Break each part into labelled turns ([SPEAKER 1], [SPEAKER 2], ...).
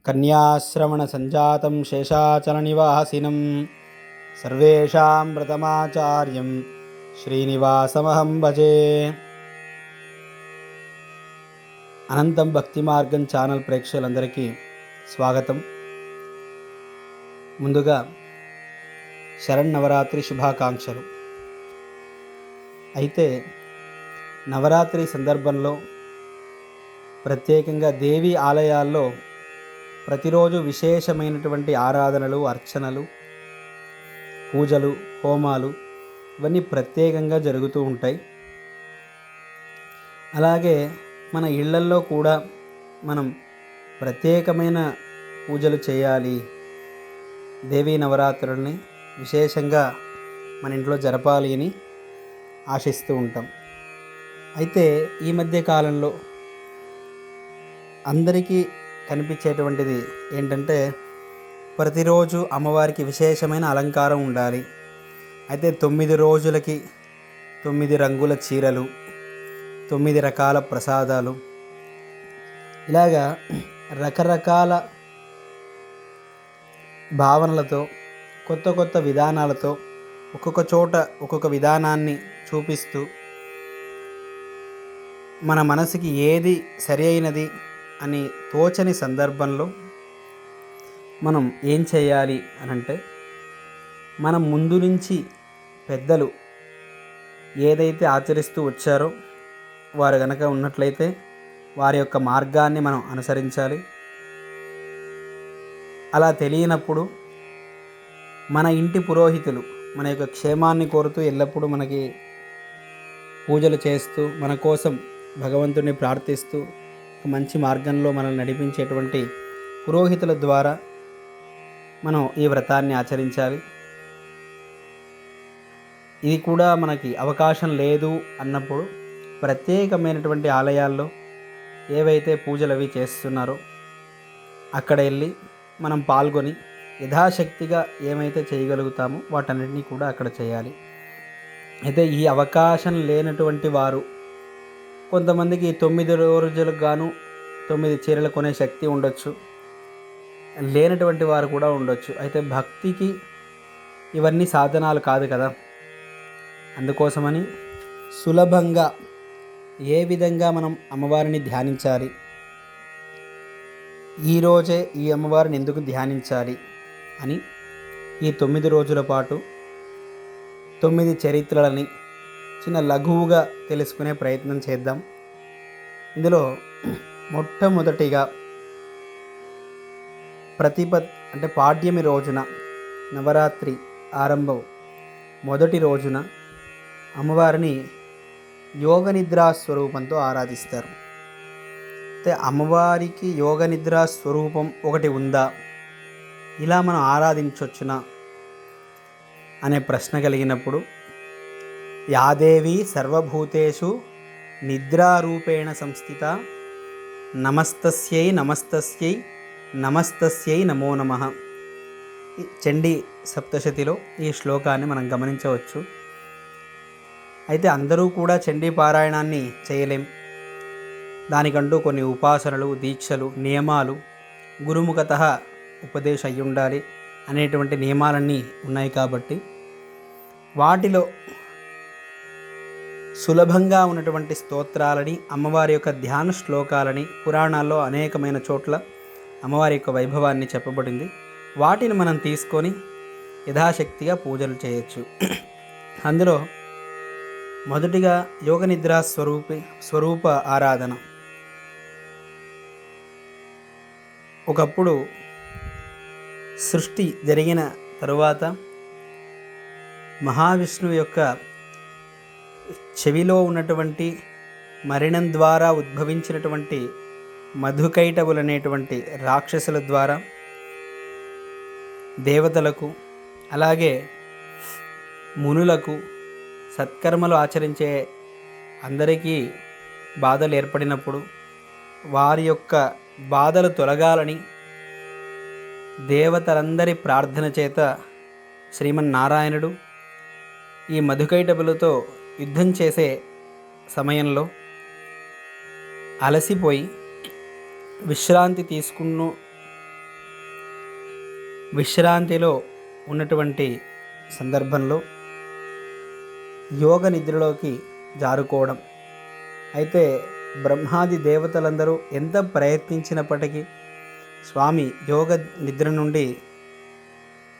[SPEAKER 1] కన్యాశ్రవణ సంజాతం శేషాచల నివాసినం సర్వేషాం ప్రథమాచార్యం శ్రీనివాసమహం భజే. అనంతం భక్తి మార్గం ఛానల్ ప్రేక్షకులందరికీ స్వాగతం. ముందుగా శరన్నవరాత్రి శుభాకాంక్షలు. అయితే నవరాత్రి సందర్భంలో ప్రత్యేకంగా దేవీ ఆలయాల్లో ప్రతిరోజు విశేషమైనటువంటి ఆరాధనలు, అర్చనలు, పూజలు, హోమాలు ఇవన్నీ ప్రత్యేకంగా జరుగుతూ ఉంటాయి. అలాగే మన ఇళ్లల్లో కూడా మనం ప్రత్యేకమైన పూజలు చేయాలి, దేవీ నవరాత్రుల్ని విశేషంగా మన ఇంట్లో జరపాలి అని ఆశిస్తూ ఉంటాం. అయితే ఈ మధ్య కాలంలో అందరికీ కనిపించేటువంటిది ఏంటంటే ప్రతిరోజు అమ్మవారికి విశేషమైన అలంకారం ఉండాలి. అయితే 9 రోజులకి 9 రంగుల చీరలు, 9 రకాల ప్రసాదాలు, ఇలాగా రకరకాల భావనలతో కొత్త కొత్త విధానాలతో ఒక్కొక్క చోట ఒక్కొక్క విధానాన్ని చూపిస్తూ మన మనసుకి ఏది సరి అయినది అని తోచని సందర్భంలో మనం ఏం చేయాలి అనంటే, మనం ముందు నుంచి పెద్దలు ఏదైతే ఆచరిస్తూ వచ్చారో వారు గనక ఉన్నట్లయితే వారి యొక్క మార్గాన్ని మనం అనుసరించాలి. అలా తెలియనప్పుడు మన ఇంటి పురోహితులు మన యొక్క క్షేమాన్ని కోరుతూ ఎల్లప్పుడూ మనకి పూజలు చేస్తూ మన కోసం భగవంతుడిని ప్రార్థిస్తూ మంచి మార్గంలో మనల్ని నడిపించేటువంటి పురోహితుల ద్వారా మనం ఈ వ్రతాన్ని ఆచరించాలి. ఇది కూడా మనకి అవకాశం లేదు అన్నప్పుడు ప్రత్యేకమైనటువంటి ఆలయాల్లో ఏవైతే పూజలు అవి చేస్తున్నారో అక్కడ వెళ్ళి మనం పాల్గొని యథాశక్తిగా ఏమైతే చేయగలుగుతామో వాటన్నిటినీ కూడా అక్కడ చేయాలి. అయితే ఈ అవకాశం లేనటువంటి వారు, కొంతమందికి 9 రోజులకు గాను 9 చీరలు కొనే శక్తి ఉండొచ్చు, లేనటువంటి వారు కూడా ఉండొచ్చు. అయితే భక్తికి ఇవన్నీ సాధనాలు కాదు కదా. అందుకోసమని సులభంగా ఏ విధంగా మనం అమ్మవారిని ధ్యానించాలి, ఈరోజే ఈ అమ్మవారిని ఎందుకు ధ్యానించాలి అని ఈ 9 రోజుల పాటు 9 చరిత్రలని చిన్న లఘువుగా తెలుసుకునే ప్రయత్నం చేద్దాం. ఇందులో మొట్టమొదటిగా అంటే పాడ్యమి రోజున, నవరాత్రి ఆరంభం మొదటి రోజున అమ్మవారిని యోగ నిద్రా స్వరూపంతో ఆరాధిస్తారు. అయితే అమ్మవారికి యోగ నిద్రా స్వరూపం ఒకటి ఉందా, ఇలా మనం ఆరాధించవచ్చునా అనే ప్రశ్న కలిగినప్పుడు, యాదేవి సర్వభూతేషు నిద్రారూపేణ సంస్థిత నమస్తస్యై నమస్తస్యై నమస్తస్యై నమో నమః. చండీ సప్తశతిలో ఈ శ్లోకాన్ని మనం గమనించవచ్చు. అయితే అందరూ కూడా చండీ పారాయణాన్ని చేయలేం. దానికంటూ కొన్ని ఉపాసనలు, దీక్షలు, నియమాలు, గురుముఖతః ఉపదేశం అయి ఉండాలి అనేటువంటి నియమాలన్నీ ఉన్నాయి. కాబట్టి వాటిలో సులభంగా ఉన్నటువంటి స్తోత్రాలని, అమ్మవారి యొక్క ధ్యాన శ్లోకాలని పురాణాల్లో అనేకమైన చోట్ల అమ్మవారి యొక్క వైభవాన్ని చెప్పబడింది. వాటిని మనం తీసుకొని యథాశక్తిగా పూజలు చేయొచ్చు. అందులో మొదటిగా యోగ నిద్రా స్వరూప ఆరాధన. ఒకప్పుడు సృష్టి జరిగిన తరువాత మహావిష్ణువు యొక్క చెవిలో ఉన్నటువంటి మరణం ద్వారా ఉద్భవించినటువంటి మధుకైటవులు అనేటువంటి రాక్షసుల ద్వారా దేవతలకు, అలాగే మునులకు, సత్కర్మలు ఆచరించే అందరికీ బాధలు ఏర్పడినప్పుడు వారి యొక్క బాధలు తొలగాలని దేవతలందరి ప్రార్థన చేత శ్రీమన్నారాయణుడు ఈ మధుకైటబులతో యుద్ధం చేసే సమయంలో అలసిపోయి విశ్రాంతి విశ్రాంతిలో ఉన్నటువంటి సందర్భంలో యోగ నిద్రలోకి జారుకోవడం. అయితే బ్రహ్మాది దేవతలందరూ ఎంత ప్రయత్నించినప్పటికీ స్వామి యోగ నిద్ర నుండి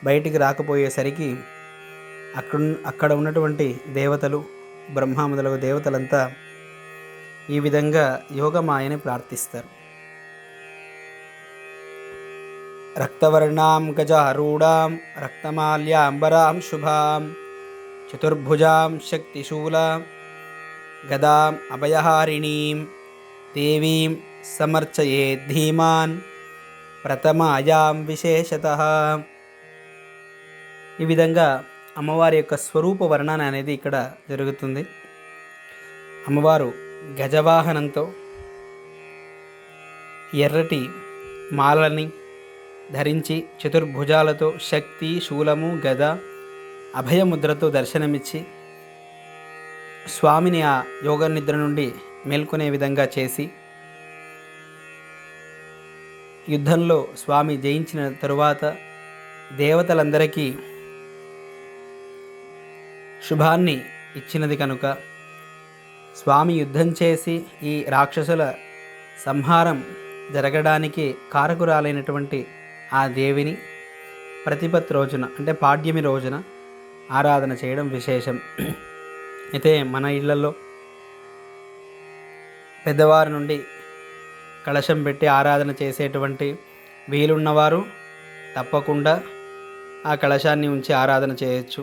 [SPEAKER 1] బయటికి రాకపోయేసరికి అక్కడ ఉన్నటువంటి దేవతలు, బ్రహ్మ మొదలగు దేవతలంతా ఈ విధంగా యోగమాయని ప్రార్థిస్తారు. రక్తవర్ణాం గజారూఢాం రక్తమాల్యాంబరాం శుభాం చతుర్భుజాం శక్తిశూలాం గదాం అభయహారిణీం దేవీం సమర్చయే ధీమాన్ ప్రథమాయాం విశేషతః. ఈ విధంగా అమ్మవారి యొక్క స్వరూప వర్ణన అనేది ఇక్కడ జరుగుతుంది. అమ్మవారు గజవాహనంతో ఎర్రటి మాలని ధరించి చతుర్భుజాలతో శక్తి, శూలము, గద, అభయముద్రతో దర్శనమిచ్చి స్వామిని ఆ యోగ నిద్ర నుండి మేల్కొనే విధంగా చేసి, యుద్ధంలో స్వామి జయించిన తరువాత దేవతలందరికీ శుభాన్ని ఇచ్చినది కనుక స్వామి యుద్ధం చేసి ఈ రాక్షసుల సంహారం జరగడానికి కారకురాలైనటువంటి ఆ దేవిని ప్రతిపత్ రోజున అంటే పాడ్యమి రోజున ఆరాధన చేయడం విశేషం. అయితే మన ఇళ్లలో పెద్దవారి నుండి కలశం పెట్టి ఆరాధన చేసేటువంటి వీలున్నవారు తప్పకుండా ఆ కలశాన్ని ఉంచి ఆరాధన చేయొచ్చు.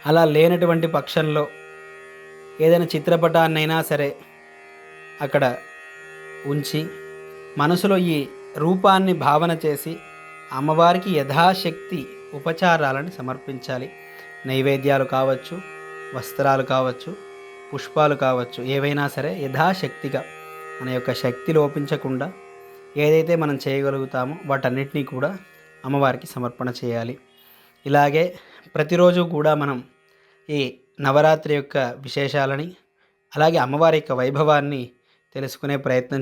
[SPEAKER 1] అలా లేనటువంటి పక్షంలో ఏదైనా చిత్రపటాన్నైనా సరే అక్కడ ఉంచి మనసులో ఈ రూపాన్ని భావన చేసి అమ్మవారికి యథాశక్తి ఉపచారాలను సమర్పించాలి. నైవేద్యాలు కావచ్చు, వస్త్రాలు కావచ్చు, పుష్పాలు కావచ్చు, ఏవైనా సరే యథాశక్తిగా మన యొక్క శక్తి లోపించకుండా ఏదైతే మనం చేయగలుగుతామో వాటన్నిటినీ కూడా అమ్మవారికి సమర్పణ చేయాలి. ఇలాగే ప్రతిరోజు కూడా మనం ఈ నవరాత్రి యొక్క విశేషాలని అలాగే అమ్మవారి యొక్క వైభవాన్ని తెలుసుకునే ప్రయత్నం